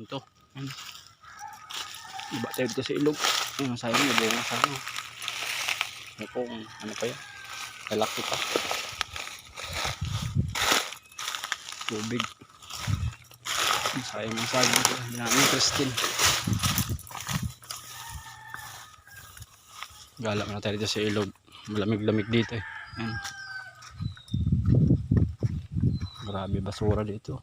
Ito. Ayan. Iba tayo dito sa ilog. Ayan, sayang na bunga sa ano. Ano po, ano pa yan? Kalaki pa. Tubig. Sayang ang saging dito. Hindi namin Christine. Gala na tayo dito sa ilog. Malamig-lamig dito eh. Ayan. Grabe basura dito.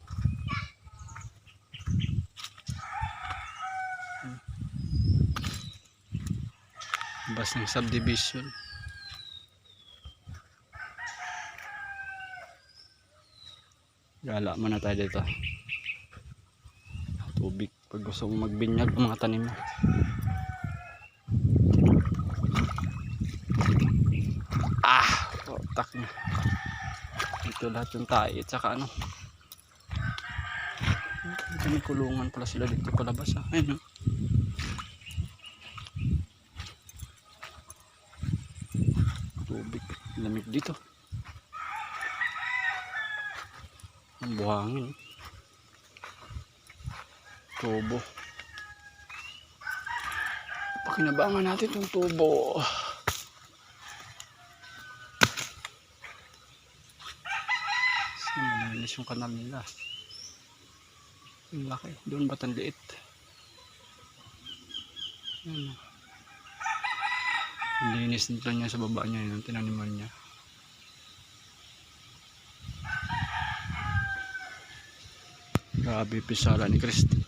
Bas ng subdivision. Gala muna tayo dito. Tubig pag gusto mong magbinyag ng mga tanim mo. Tak na. Ito lahat yung tayo at saka ano. May kulungan pala sila dito palabas ha. Ayun. Tubig, lamig dito. Ang buhangin. Tubo. Pakinabangan natin itong tubo. Malinis yung kanal nila. Yung laki. Doon ba't ang liit? Ayan. Linis nito niya sa baba niya. Yung tinaniman niya. Grabe pisala ni Christy.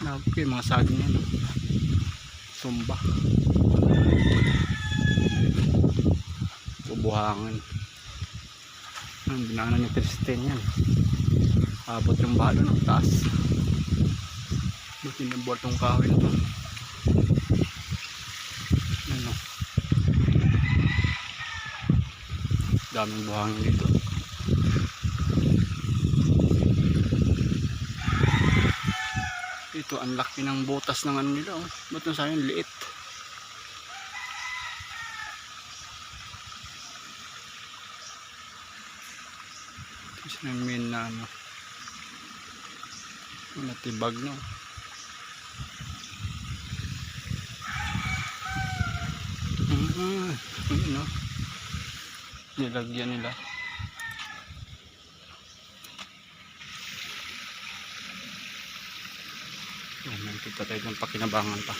Grabe yung mga saging yan. Sumba. Buhangin. Ang binaanan ni Christine yan. Abot yung balo ng taas. Buti na buhat yung kahoy na to. Ano? Daming buhangin dito. Ito ang laki ng butas ng ano nila. Oh. Ba't na sayang liit? Namin na ano natibag no. Ano nilagyan nila. Ayan, nakikita tayo ng pakinabangan pa.